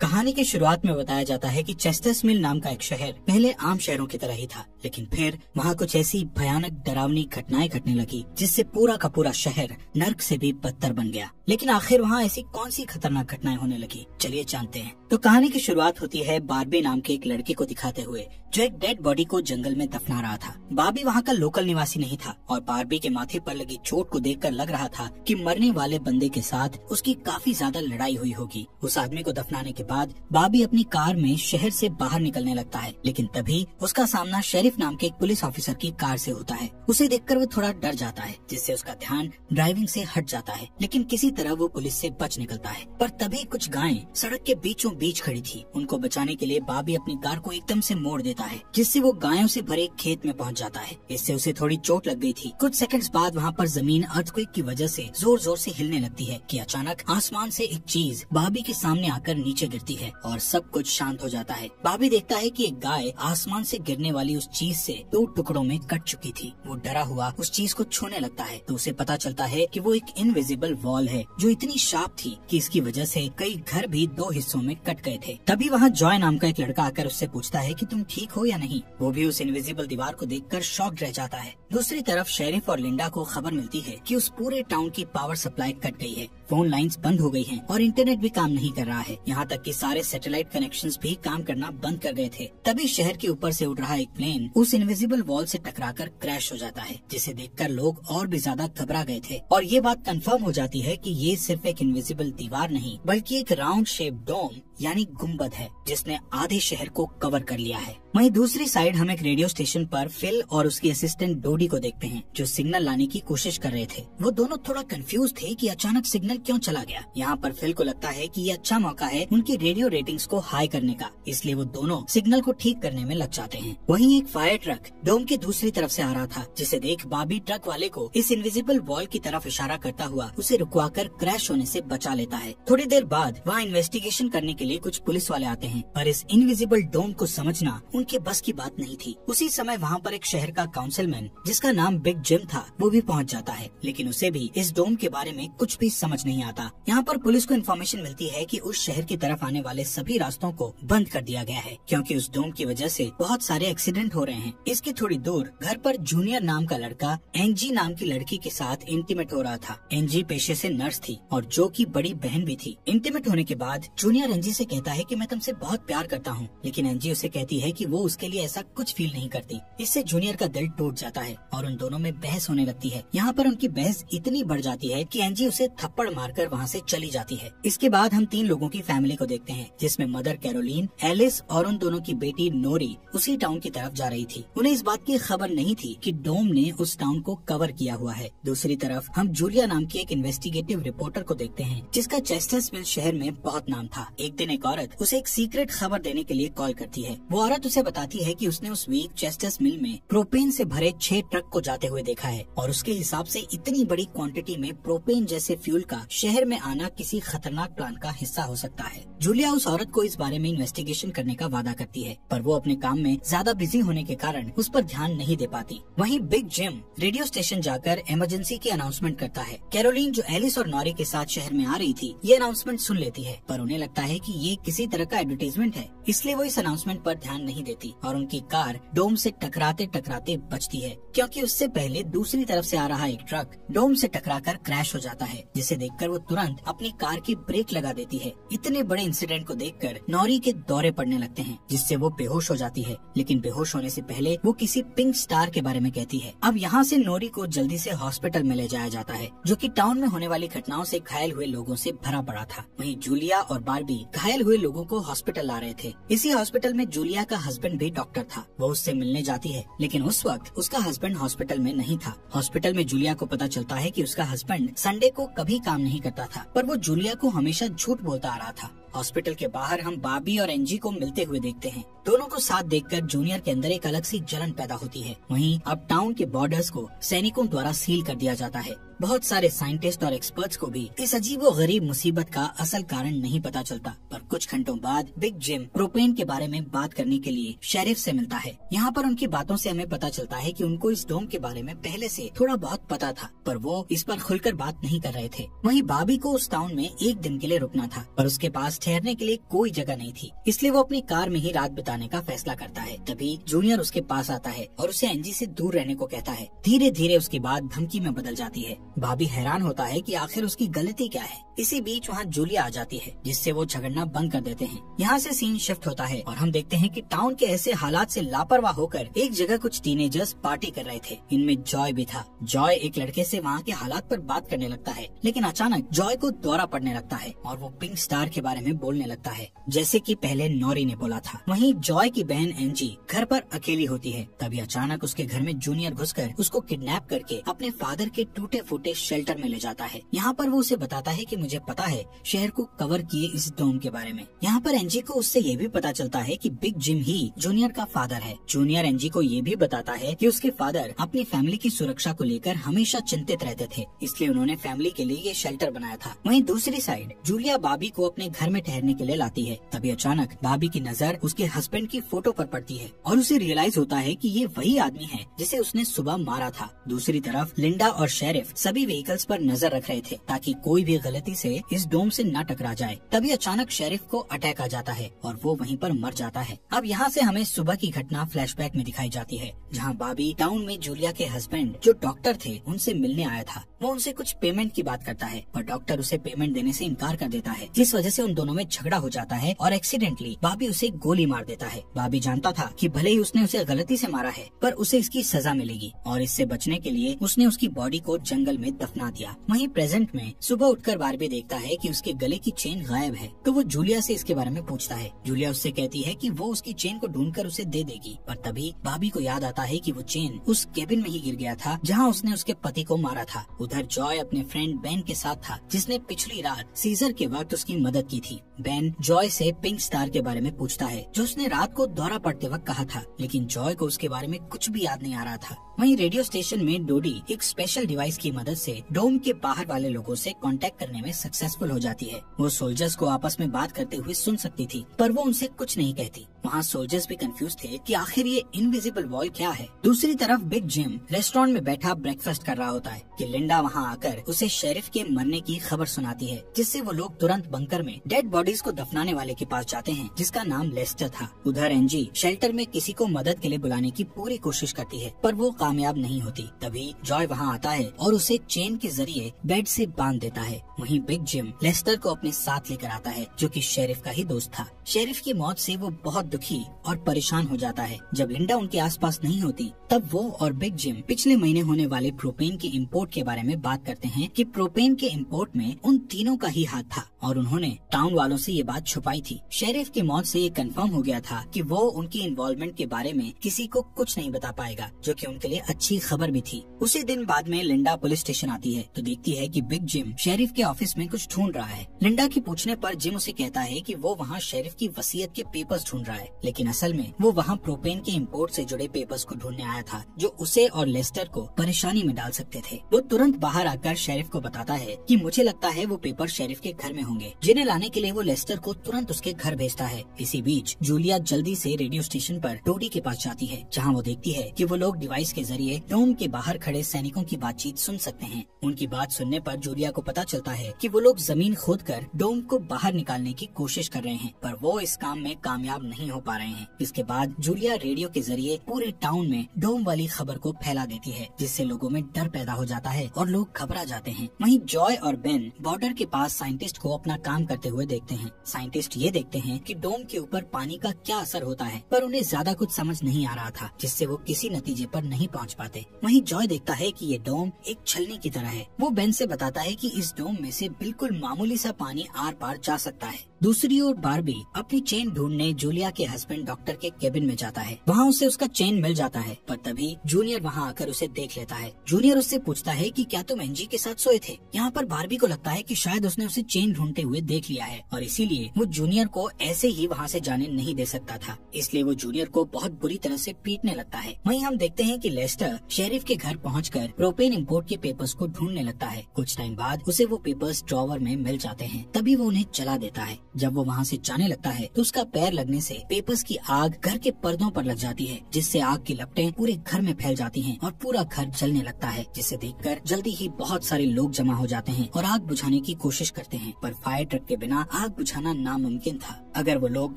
कहानी की शुरुआत में बताया जाता है कि चेस्टर्स मिल नाम का एक शहर पहले आम शहरों की तरह ही था, लेकिन फिर वहाँ कुछ ऐसी भयानक डरावनी घटनाएं घटने लगी जिससे पूरा का पूरा शहर नर्क से भी बदतर बन गया। लेकिन आखिर वहाँ ऐसी कौन सी खतरनाक घटनाएं होने लगी, चलिए जानते हैं। तो कहानी की शुरुआत होती है बार्बी नाम के एक लड़के को दिखाते हुए जो एक डेड बॉडी को जंगल में दफना रहा था। बार्बी वहाँ का लोकल निवासी नहीं था और बार्बी के माथे पर लगी चोट को देखकर लग रहा था कि मरने वाले बंदे के साथ उसकी काफी ज्यादा लड़ाई हुई होगी। उस आदमी को दफनाने के बाद बार्बी अपनी कार में शहर से बाहर निकलने लगता है, लेकिन तभी उसका सामना शेरिफ नाम के एक पुलिस ऑफिसर की कार से होता है। उसे देखकर वो थोड़ा डर जाता है, जिससे उसका ध्यान ड्राइविंग से हट जाता है, लेकिन किसी तरह वो पुलिस से बच निकलता है। पर तभी कुछ गायें सड़क के बीचों बीच खड़ी थी। उनको बचाने के लिए बार्बी अपनी कार को एकदम से मोड़ देता है, जिससे वो गायों से भरे एक खेत में पहुंच जाता है। इससे उसे थोड़ी चोट लग गई थी। कुछ सेकंड्स बाद वहाँ पर जमीन अर्थक्वेक की वजह से जोर जोर से हिलने लगती है कि अचानक आसमान से एक चीज बार्बी के सामने आकर नीचे गिरती है और सब कुछ शांत हो जाता है। बार्बी देखता है कि एक गाय आसमान से गिरने वाली उस चीज से 2 टुकड़ों में कट चुकी थी। वो डरा हुआ उस चीज को छूने लगता है तो उसे पता चलता है कि वो एक इनविजिबल वॉल है जो इतनी शार्प थी कि इसकी वजह से कई घर भी 2 हिस्सों में कट गए थे। तभी वहाँ जॉय नाम का एक लड़का आकर उससे पूछता है कि तुम ठीक हो या नहीं। वो भी उस इनविजिबल दीवार को देखकर शॉक्ड रह जाता है। दूसरी तरफ शेरिफ और लिंडा को खबर मिलती है कि उस पूरे टाउन की पावर सप्लाई कट गई है, फोन लाइंस बंद हो गई हैं और इंटरनेट भी काम नहीं कर रहा है। यहाँ तक कि सारे सैटेलाइट कनेक्शंस भी काम करना बंद कर गए थे। तभी शहर के ऊपर से उड़ रहा एक प्लेन उस इनविजिबल वॉल से टकराकर क्रैश हो जाता है, जिसे देखकर लोग और भी ज्यादा घबरा गए थे। और ये बात कंफर्म हो जाती है कि ये सिर्फ एक इनविजिबल दीवार नहीं बल्कि एक राउंड शेप डोम यानी गुम्बद है जिसने आधे शहर को कवर कर लिया है। वहीं दूसरी साइड हम एक रेडियो स्टेशन पर फिल और उसकी असिस्टेंट डोडी को देखते हैं जो सिग्नल लाने की कोशिश कर रहे थे। वो दोनों थोड़ा कंफ्यूज थे कि अचानक सिग्नल क्यों चला गया। यहाँ पर फिल को लगता है कि ये अच्छा मौका है उनकी रेडियो रेटिंग्स को हाई करने का, इसलिए वो दोनों सिग्नल को ठीक करने में लग जाते हैं। वहीं एक फायर ट्रक डोम की दूसरी तरफ से आ रहा था, जिसे देख बार्बी ट्रक वाले को इस इनविजिबल वॉल की तरफ इशारा करता हुआ उसे रुकवाकर क्रैश होने से बचा लेता है। थोड़ी देर बाद वहाँ इन्वेस्टिगेशन करने के लिए कुछ पुलिस वाले आते हैं, पर इस इनविजिबल डोम को समझना उनके बस की बात नहीं थी। उसी समय वहाँ पर एक शहर का काउंसिलमैन जिसका नाम बिग जिम था वो भी पहुँच जाता है, लेकिन उसे भी इस डोम के बारे में कुछ भी समझ नहीं आता। यहाँ पर पुलिस को इन्फॉर्मेशन मिलती है कि उस शहर की तरफ आने वाले सभी रास्तों को बंद कर दिया गया है क्योंकि उस डोम की वजह से बहुत सारे एक्सीडेंट हो रहे हैं। इसके थोड़ी दूर घर पर जूनियर नाम का लड़का एंजी नाम की लड़की के साथ इंटीमेट हो रहा था। एंजी पेशे से नर्स थी और जो की बड़ी बहन भी थी। इंटीमेट होने के बाद जूनियर एंजी से कहता है कि मैं तुमसे बहुत प्यार करता हूँ, लेकिन एंजी उसे कहती है कि वो उसके लिए ऐसा कुछ फील नहीं करती। इससे जूनियर का दिल टूट जाता है और उन दोनों में बहस होने लगती है। यहाँ पर उनकी बहस इतनी बढ़ जाती है कि एंजी उसे थप्पड़ मारकर वहाँ से चली जाती है। इसके बाद हम 3 लोगों की फैमिली को देखते हैं, जिसमें मदर कैरोलीन, एलिस और उन दोनों की बेटी नोरी उसी टाउन की तरफ जा रही थी। उन्हें इस बात की खबर नहीं थी कि डोम ने उस टाउन को कवर किया हुआ है। दूसरी तरफ हम जूलिया नाम की एक इन्वेस्टिगेटिव रिपोर्टर को देखते हैं जिसका चेस्टर्स मिल शहर में बहुत नाम था। एक दिन एक औरत उसे एक सीक्रेट खबर देने के लिए कॉल करती है। वो औरत उसे बताती है कि उसने उस वीक चेस्टर्स मिल में प्रोपेन से भरे 6 ट्रक को जाते हुए देखा है और उसके हिसाब से इतनी बड़ी क्वांटिटी में प्रोपेन जैसे फ्यूल का शहर में आना किसी खतरनाक प्लान का हिस्सा हो सकता है। जूलिया उस औरत को इस बारे में इन्वेस्टिगेशन करने का वादा करती है, पर वो अपने काम में ज्यादा बिजी होने के कारण उस पर ध्यान नहीं दे पाती। वहीं बिग जिम रेडियो स्टेशन जाकर इमरजेंसी की अनाउंसमेंट करता है। कैरोलीन जो एलिस और नॉरी के साथ शहर में आ रही थी ये अनाउंसमेंट सुन लेती है, पर उन्हें लगता है कि ये किसी तरह का एडवर्टाइजमेंट है, इसलिए वो इस अनाउंसमेंट पर ध्यान नहीं देती और उनकी कार डोम से टकराते टकराते बचती है क्योंकि उससे पहले दूसरी तरफ से आ रहा एक ट्रक डोम से टकराकर क्रैश हो जाता है, जिसे देखकर वो तुरंत अपनी कार की ब्रेक लगा देती है। इतने बड़े इंसिडेंट को देखकर नॉरी के दौरे पड़ने लगते हैं, जिससे वो बेहोश हो जाती है, लेकिन बेहोश होने से पहले वो किसी पिंक स्टार के बारे में कहती है। अब यहाँ से नॉरी को जल्दी से हॉस्पिटल में ले जाया जाता है, जो कि टाउन में होने वाली घटनाओं से घायल हुए लोगों से भरा पड़ा था। वहीं जूलिया और बार्बी घायल हुए लोगों को हॉस्पिटल ला रहे थे। इसी हॉस्पिटल में जूलिया का हस्बैंड भी डॉक्टर था। वो उससे मिलने जाती है, लेकिन उस वक्त उसका हस्बैंड हॉस्पिटल में नहीं था। हॉस्पिटल में जूलिया को पता चलता है कि उसका हस्बैंड संडे को कभी काम नहीं करता था, पर वो जूलिया को हमेशा झूठ बोलता आ रहा था। हॉस्पिटल के बाहर हम बार्बी और एंजी को मिलते हुए देखते हैं। दोनों को साथ देखकर जूनियर के अंदर एक अलग सी जलन पैदा होती है। वहीं अब टाउन के बॉर्डर्स को सैनिकों द्वारा सील कर दिया जाता है। बहुत सारे साइंटिस्ट और एक्सपर्ट्स को भी इस अजीबोगरीब मुसीबत का असल कारण नहीं पता चलता। पर कुछ घंटों बाद बिग जिम प्रोपेन के बारे में बात करने के लिए शेरिफ से मिलता है। यहाँ पर उनकी बातों से हमें पता चलता है कि उनको इस डोम के बारे में पहले से थोड़ा बहुत पता था, पर वो इस पर खुलकर बात नहीं कर रहे थे। वहीं बॉबी को उस टाउन में एक दिन के लिए रुकना था, पर उसके पास ठहरने के लिए कोई जगह नहीं थी, इसलिए वो अपनी कार में ही रात बिताने का फैसला करता है। तभी जूनियर उसके पास आता है और उसे एंजी से दूर रहने को कहता है। धीरे धीरे उसकी बात धमकी में बदल जाती है। बॉबी हैरान होता है कि आखिर उसकी गलती क्या है। इसी बीच वहाँ जूलिया आ जाती है, जिससे वो झगड़ना बंद कर देते हैं। यहाँ से सीन शिफ्ट होता है और हम देखते हैं कि टाउन के ऐसे हालात से लापरवाह होकर एक जगह कुछ टीनेजर्स पार्टी कर रहे थे। इनमें जॉय भी था। जॉय एक लड़के से वहाँ के हालात पर बात करने लगता है, लेकिन अचानक जॉय को दौरा पड़ने लगता है और वो पिंक स्टार के बारे में बोलने लगता है, जैसे कि पहले नॉरी ने बोला था। वहीं जॉय की बहन एंजी घर पर अकेली होती है। तभी अचानक उसके घर में जूनियर घुसकर उसको किडनैप करके अपने फादर के टूटे फूटे शेल्टर में ले जाता है। यहाँ पर वो उसे बताता है कि मुझे पता है शहर को कवर किए इस डोम के बारे में। यहाँ पर एंजी को उससे ये भी पता चलता है कि बिग जिम ही जूनियर का फादर है। जूनियर एंजी को ये भी बताता है कि उसके फादर अपनी फैमिली की सुरक्षा को लेकर हमेशा चिंतित रहते थे, इसलिए उन्होंने फैमिली के लिए ये शेल्टर बनाया था। वहीं दूसरी साइड जूलिया बॉबी को अपने घर में ठहरने के लिए लाती है। तभी अचानक बॉबी की नजर उसके हस्बैंड की फोटो पर पड़ती है और उसे रियलाइज होता है कि ये वही आदमी है जिसे उसने सुबह मारा था। दूसरी तरफ लिंडा और शेरिफ सभी व्हीकल्स पर नजर रख रहे थे ताकि कोई भी गलती से इस डोम से न टकरा जाए। तभी अचानक शेरिफ को अटैक आ जाता है और वो वहीं पर मर जाता है। अब यहाँ से हमें सुबह की घटना फ्लैशबैक में दिखाई जाती है, जहाँ बॉबी टाउन में जूलिया के हस्बैंड जो डॉक्टर थे उनसे मिलने आया था। वो उनसे कुछ पेमेंट की बात करता है, पर डॉक्टर उसे पेमेंट देने से इनकार कर देता है, जिस वजह से उन दोनों में झगड़ा हो जाता है और एक्सीडेंटली बॉबी उसे गोली मार देता है। बॉबी जानता था कि भले ही उसने उसे गलती से मारा है, पर उसे इसकी सजा मिलेगी और इससे बचने के लिए उसने उसकी बॉडी को जंगल में दफना दिया। वहीं प्रेजेंट में सुबह उठकर बारबी देखता है कि उसके गले की चेन गायब है, तो वो जूलिया से इसके बारे में पूछता है। जूलिया उससे कहती है कि वो उसकी चेन को ढूंढकर उसे दे देगी, पर तभी बॉबी को याद आता है कि वो चेन उस केबिन में ही गिर गया था जहाँ उसने उसके पति को मारा था। उधर जॉय अपने फ्रेंड बेन के साथ था, जिसने पिछली रात सीजर के वक्त उसकी मदद की थी। बेन जॉय से पिंक स्टार के बारे में पूछता है, जो उसने रात को दौरा पड़ते वक्त कहा था, लेकिन जॉय को उसके बारे में कुछ भी याद नहीं आ रहा था। वहीं रेडियो स्टेशन में डोडी एक स्पेशल डिवाइस की मदद से डोम के बाहर वाले लोगों से कांटेक्ट करने में सक्सेसफुल हो जाती है। वो सोल्जर्स को आपस में बात करते हुए सुन सकती थी, पर वो उनसे कुछ नहीं कहती। वहाँ सोल्जर्स भी कंफ्यूज थे कि आखिर ये इनविजिबल वॉल क्या है। दूसरी तरफ बिग जिम रेस्टोरेंट में बैठा ब्रेकफास्ट कर रहा होता है कि लिंडा वहाँ आकर उसे शेरिफ के मरने की खबर सुनाती है, जिससे वो लोग तुरंत बंकर में डेड बॉडीज को दफनाने वाले के पास जाते हैं, जिसका नाम लेस्टर था। उधर एंजी शेल्टर में किसी को मदद के लिए बुलाने की पूरी कोशिश करती है, पर वो कामयाब नहीं होती। तभी जॉय वहाँ आता है और उसे चेन के जरिए बेड से बांध देता है। वहीं बिग जिम लेस्टर को अपने साथ लेकर आता है, जो कि शेरिफ का ही दोस्त था। शेरिफ की मौत से वो बहुत दुखी और परेशान हो जाता है। जब लिंडा उनके आसपास नहीं होती, तब वो और बिग जिम पिछले महीने होने वाले प्रोपेन के इंपोर्ट के बारे में बात करते हैं कि प्रोपेन के इंपोर्ट में उन तीनों का ही हाथ था और उन्होंने टाउन वालों से ये बात छुपाई थी। शेरिफ की मौत से ये कंफर्म हो गया था कि वो उनकी इन्वॉल्वमेंट के बारे में किसी को कुछ नहीं बता पाएगा, जो कि उनके लिए अच्छी खबर भी थी। उसी दिन बाद में लिंडा पुलिस स्टेशन आती है तो देखती है कि बिग जिम शेरिफ के ऑफिस में कुछ ढूंढ रहा है। लिंडा की पूछने पर जिम उसे कहता है कि वो वहाँ शेरिफ की वसीयत के पेपर्स ढूंढ रहा है, लेकिन असल में वो वहाँ प्रोपेन के इंपोर्ट से जुड़े पेपर्स को ढूंढने आया था, जो उसे और लेस्टर को परेशानी में डाल सकते थे। वो तुरंत बाहर आकर शेरिफ को बताता है कि मुझे लगता है वो पेपर शेरिफ के घर में होंगे, जिन्हें लाने के लिए वो लेस्टर को तुरंत उसके घर भेजता है। इसी बीच जूलिया जल्दी से रेडियो स्टेशन पर डोडी के पास जाती है, जहाँ वो देखती है कि वो लोग डिवाइस के जरिए डोम के बाहर खड़े सैनिकों की बातचीत सुन सकते हैं। उनकी बात सुनने पर जूलिया को पता चलता है कि वो लोग जमीन खोदकर डोम को बाहर निकालने की कोशिश कर रहे हैं, पर वो इस काम में कामयाब नहीं हो पा रहे हैं। इसके बाद जूलिया रेडियो के जरिए पूरे टाउन में डोम वाली खबर को फैला देती है, जिससे लोगों में डर पैदा हो जाता है और लोग घबरा जाते हैं। वहीं जॉय और बेन बॉर्डर के पास साइंटिस्ट को अपना काम करते हुए देखते हैं। साइंटिस्ट ये देखते हैं कि डोम के ऊपर पानी का क्या असर होता है, पर उन्हें ज्यादा कुछ समझ नहीं आ रहा था, जिससे वो किसी नतीजे पर नहीं पहुंच पाते। वहीं जॉय देखता है कि ये डोम एक छलनी की तरह है। वो बेन से बताता है कि इस डोम में से बिल्कुल मामूली सा पानी आर पार जा सकता है। दूसरी ओर बारबी अपनी चेन ढूंढने जूलिया के हस्बैंड डॉक्टर के केबिन में जाता है। वहाँ उसे उसका चेन मिल जाता है, पर तभी जूनियर वहाँ आकर उसे देख लेता है। जूनियर उससे पूछता है कि क्या तुम एंजी के साथ सोए थे। यहाँ पर बारबी को लगता है कि शायद उसने उसे चेन ढूंढते हुए देख लिया है और इसीलिए वो जूनियर को ऐसे ही वहाँ से जाने नहीं दे सकता था, इसलिए वो जूनियर को बहुत बुरी तरह से पीटने लगता है। वहीं हम देखते हैं कि लेस्टर शेरिफ के घर पहुंचकर प्रोपेन इंपोर्ट के पेपर्स को ढूंढने लगता है। कुछ टाइम बाद उसे वो पेपर्स ड्रॉवर में मिल जाते हैं, तभी वो उन्हें जला देता है। जब वो वहाँ से जाने लगता है तो उसका पैर लगने से पेपर्स की आग घर के पर्दों पर लग जाती है, जिससे आग की लपटें पूरे घर में फैल जाती हैं और पूरा घर जलने लगता है, जिसे देखकर जल्दी ही बहुत सारे लोग जमा हो जाते हैं और आग बुझाने की कोशिश करते हैं, पर फायर ट्रक के बिना आग बुझाना नामुमकिन था। अगर वो लोग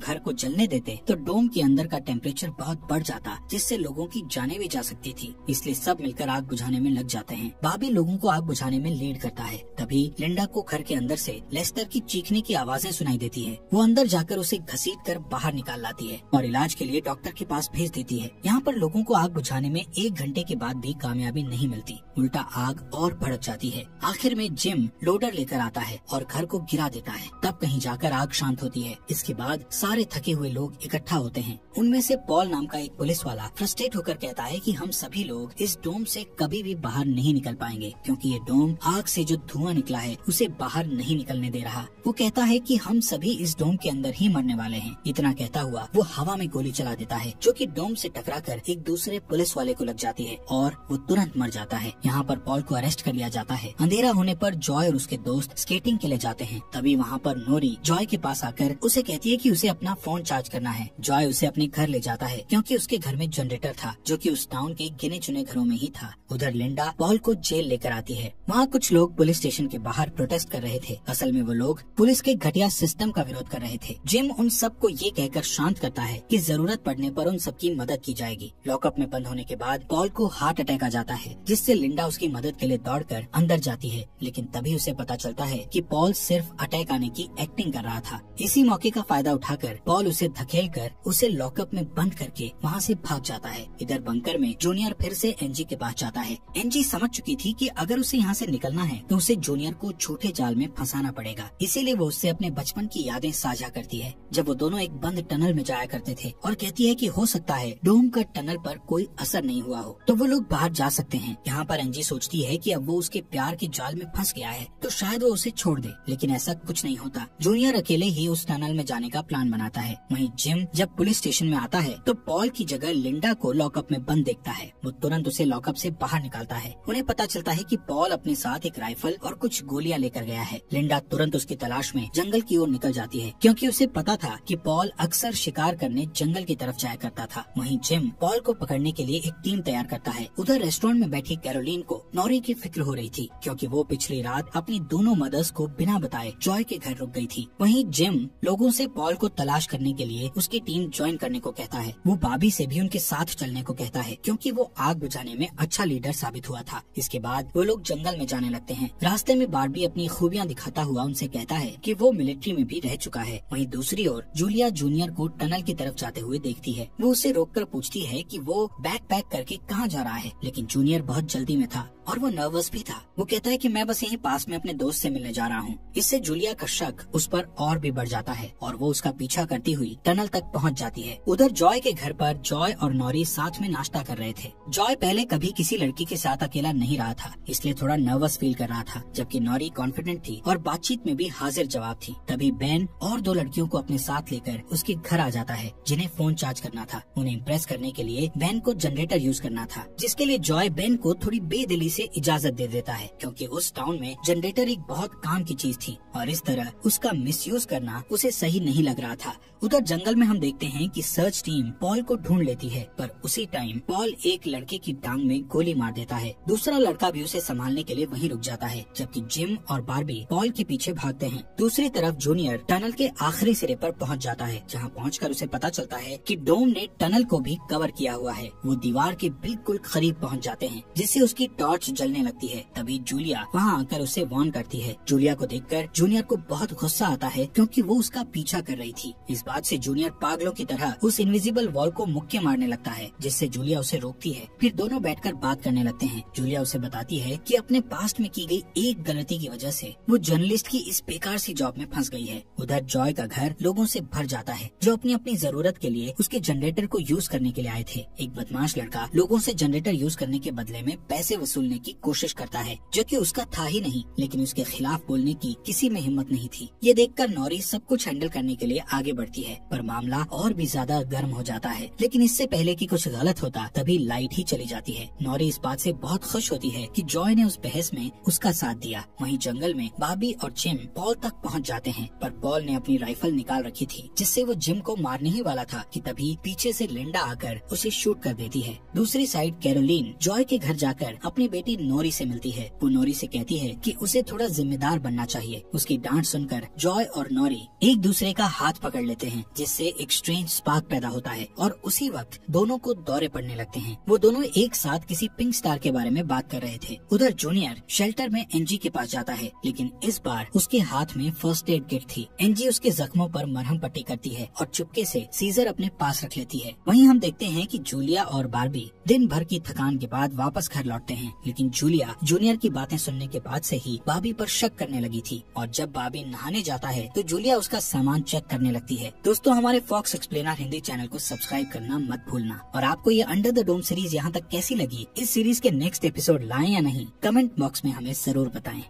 घर को जलने देते तो डोम के अंदर का टेम्परेचर बहुत बढ़ जाता, जिससे लोगों की जानें भी जा सकती थी, इसलिए सब मिलकर आग बुझाने में लग जाते हैं। बाबी लोगों को आग बुझाने में लीड करता है। तभी लिंडा को घर के अंदर से लेस्टर की चीखने की आवाजें सुनाई देती है। वो अंदर जाकर उसे घसीटकर बाहर निकाल लाती है और इलाज के लिए डॉक्टर के पास भेज देती है। यहाँ पर लोगों को आग बुझाने में 1 घंटे के बाद भी कामयाबी नहीं मिलती, उल्टा आग और भड़क जाती है। आखिर में जिम लोडर लेकर आता है और घर को गिरा देता है। तब कहीं जाकर आग शांत होती है। इसके बाद सारे थके हुए लोग इकट्ठा होते हैं। उनमें से पॉल नाम का एक पुलिस वाला फ्रस्ट्रेट होकर कहता है कि हम सभी लोग इस डोम से कभी भी बाहर नहीं निकल पाएंगे, क्योंकि ये डोम आग से जो धुआं निकला है उसे बाहर नहीं निकलने दे रहा। वो कहता है कि हम सभी इस डोम के अंदर ही मरने वाले हैं। इतना कहता हुआ वो हवा में गोली चला देता है, जो कि डोम से टकराकर एक दूसरे पुलिस वाले को लग जाती है और वो तुरंत मर जाता है। यहाँ पर पॉल को अरेस्ट कर लिया जाता है। अंधेरा होने पर जॉय और उसके दोस्त स्केटिंग के लिए जाते हैं। तभी वहाँ पर नोरी जॉय के पास आकर उसे कहती है कि उसे अपना फोन चार्ज करना है। जॉय उसे अपने घर ले जाता है, क्योंकि उसके घर में जनरेटर था, जो कि उस टाउन के गिने चुने घरों में ही था। उधर लिंडा पॉल को जेल लेकर आती है। वहाँ कुछ लोग पुलिस स्टेशन के बाहर प्रोटेस्ट कर रहे थे। असल में वो लोग पुलिस के घटिया सिस्टम का विरोध कर रहे थे। जिम उन सबको ये कहकर शांत करता है कि जरूरत पड़ने पर उन सबकी मदद की जाएगी। लॉकअप में बंद होने के बाद पॉल को हार्ट अटैक आ जाता है, जिससे लिंडा उसकी मदद के लिए दौड़कर अंदर जाती है, लेकिन तभी उसे पता चलता है कि पॉल सिर्फ अटैक आने की एक्टिंग कर रहा था। इसी मौके का फायदा उठाकर पॉल उसे धकेलकर उसे लॉकअप में बंद करके वहाँ से भाग जाता है। इधर बंकर में जूनियर फिर से एनजी के पास जाता है। एनजी समझ चुकी थी कि अगर उसे यहाँ से निकलना है तो उसे जूनियर को झूठे जाल में फंसाना पड़ेगा, इसीलिए वो उससे अपने बचपन की यादें साझा करती है, जब वो दोनों एक बंद टनल में जाया करते थे, और कहती है कि हो सकता है डोम का टनल पर कोई असर नहीं हुआ हो, तो वो लोग बाहर जा सकते हैं। यहाँ पर एनजी सोचती है कि अब वो उसके प्यार के जाल में फंस गया है तो शायद वो उसे छोड़ दे, लेकिन ऐसा कुछ नहीं होता। जूनियर अकेले ही उस टनल में जाने का प्लान बनाता है। वहीं जिम जब पुलिस स्टेशन में आता है तो पॉल की जगह लिंडा को लॉकअप में बंद देखता है। वो तुरंत उसे लॉकअप से बाहर निकालता है। उन्हें पता चलता है कि पॉल अपने साथ एक राइफल और कुछ गोलियां लेकर गया है। लिंडा तुरंत उसकी तलाश में जंगल की ओर निकल जाती है, क्योंकि उसे पता था कि पॉल अक्सर शिकार करने जंगल की तरफ जाया करता था। वहीं जिम पॉल को पकड़ने के लिए एक टीम तैयार करता है। उधर रेस्टोरेंट में बैठी कैरोलीन को नॉरी की फिक्र हो रही थी, क्योंकि वो पिछली रात अपनी दोनों मदर्स को बिना बताए जॉय के घर रुक गई थी। वहीं जिम लोगों से पॉल को तलाश करने के लिए उसकी टीम ज्वाइन करने को कहता है। वो बाबी से भी उनके साथ चलने को कहता है, क्योंकि वो आग बुझाने में अच्छा लीडर साबित हुआ था। इसके बाद वो लोग जंगल में जाने लगते हैं। रास्ते में बार्बी अपनी खूबियां दिखाता हुआ उनसे कहता है कि वो मिलिट्री में भी रह चुका है। वहीं दूसरी ओर जूलिया जूनियर को टनल की तरफ जाते हुए देखती है। वो उसे रोककर पूछती है कि वो बैग पैक करके कहाँ जा रहा है, लेकिन जूनियर बहुत जल्दी में था और वो नर्वस भी था। वो कहता है कि मैं बस यहीं पास में अपने दोस्त से मिलने जा रहा हूँ। इससे जूलिया का शक उस पर और भी बढ़ जाता है और वो उसका पीछा करती हुई टनल तक पहुँच जाती है। उधर जॉय के घर पर जॉय और नॉरी साथ में नाश्ता कर रहे थे। जॉय पहले कभी किसी लड़की के साथ अकेला नहीं रहा था, इसलिए थोड़ा नर्वस फील कर रहा था, जबकि नॉरी कॉन्फिडेंट थी और बातचीत में भी हाजिर जवाब थी। तभी बेन और 2 लड़कियों को अपने साथ लेकर उसके घर आ जाता है, जिन्हें फोन चार्ज करना था। उन्हें इम्प्रेस करने के लिए बेन को जनरेटर यूज करना था, जिसके लिए जॉय बेन को थोड़ी बेदिली से इजाजत दे देता है, क्योंकि उस टाउन में जनरेटर एक बहुत काम की चीज थी और इस तरह उसका मिसयूज करना उसे सही नहीं लग रहा था। उधर जंगल में हम देखते हैं कि सर्च टीम पॉल को ढूंढ लेती है, पर उसी टाइम पॉल एक लड़के की टांग में गोली मार देता है। दूसरा लड़का भी उसे संभालने के लिए वहीं रुक जाता है, जबकि जिम और बार्बी पॉल के पीछे भागते हैं। दूसरी तरफ जूनियर टनल के आखिरी सिरे पर पहुंच जाता है, जहां पहुंचकर उसे पता चलता है कि डोम ने टनल को भी कवर किया हुआ है। वो दीवार के बिल्कुल करीब पहुंच जाते हैं, जिससे उसकी टॉर्च जलने लगती है। तभी जूलिया वहां आकर उसे वार्न करती है। जूलिया को देखकर जूनियर को बहुत गुस्सा आता है, क्योंकि वो उसका पीछा कर रही थी। इस बात से जूनियर पागलों की तरह उस इनविजिबल वॉल को मुक्के मारने लगता है, जिससे जूलिया उसे रोकती है। फिर दोनों बैठकर बात करने लगते हैं। जूलिया उसे बताती है कि अपने पास्ट में की गई एक गलती की वजह से वो जर्नलिस्ट की इस बेकार सी जॉब में फंस गई है। उधर जॉय का घर लोगों से भर जाता है, जो अपनी अपनी जरूरत के लिए उसके जनरेटर को यूज करने के लिए आए थे। एक बदमाश लड़का लोगों से जनरेटर यूज करने के बदले में पैसे वसूलने बोलने की कोशिश करता है, जो कि उसका था ही नहीं, लेकिन उसके खिलाफ बोलने की किसी में हिम्मत नहीं थी। ये देखकर नॉरी सब कुछ हैंडल करने के लिए आगे बढ़ती है, पर मामला और भी ज्यादा गर्म हो जाता है। लेकिन इससे पहले कि कुछ गलत होता तभी लाइट ही चली जाती है। नॉरी इस बात से बहुत खुश होती है कि जॉय ने उस बहस में उसका साथ दिया। वहीं जंगल में बॉबी और जिम पॉल तक पहुंच जाते हैं, पर पॉल ने अपनी राइफल निकाल रखी थी, जिससे वो जिम को मारने ही वाला था कि तभी पीछे से लिंडा आकर उसे शूट कर देती है। दूसरी साइड कैरोलीन जॉय के घर जाकर अपनी बेटी नोरी से मिलती है। वो नोरी से कहती है कि उसे थोड़ा जिम्मेदार बनना चाहिए। उसकी डांट सुनकर जॉय और नोरी एक दूसरे का हाथ पकड़ लेते हैं, जिससे एक स्ट्रेंज स्पार्क पैदा होता है और उसी वक्त दोनों को दौरे पड़ने लगते हैं। वो दोनों एक साथ किसी पिंक स्टार के बारे में बात कर रहे थे। उधर जूनियर शेल्टर में एनजी के पास जाता है, लेकिन इस बार उसके हाथ में फर्स्ट एड किट थी। एनजी उसके जख्मों पर मरहम पट्टी करती है और चुपके से सीजर अपने पास रख लेती है। वहीं हम देखते हैं कि जूलिया और बार्बी दिन भर की थकान के बाद वापस घर लौटते हैं, लेकिन जूलिया जूनियर की बातें सुनने के बाद से ही बार्बी पर शक करने लगी थी और जब बार्बी नहाने जाता है तो जूलिया उसका सामान चेक करने लगती है। दोस्तों, हमारे फॉक्स एक्सप्लेनर हिंदी चैनल को सब्सक्राइब करना मत भूलना। और आपको ये अंडर द डोम सीरीज यहाँ तक कैसी लगी, इस सीरीज के नेक्स्ट एपिसोड लाएं या नहीं, कमेंट बॉक्स में हमें जरूर बताएं।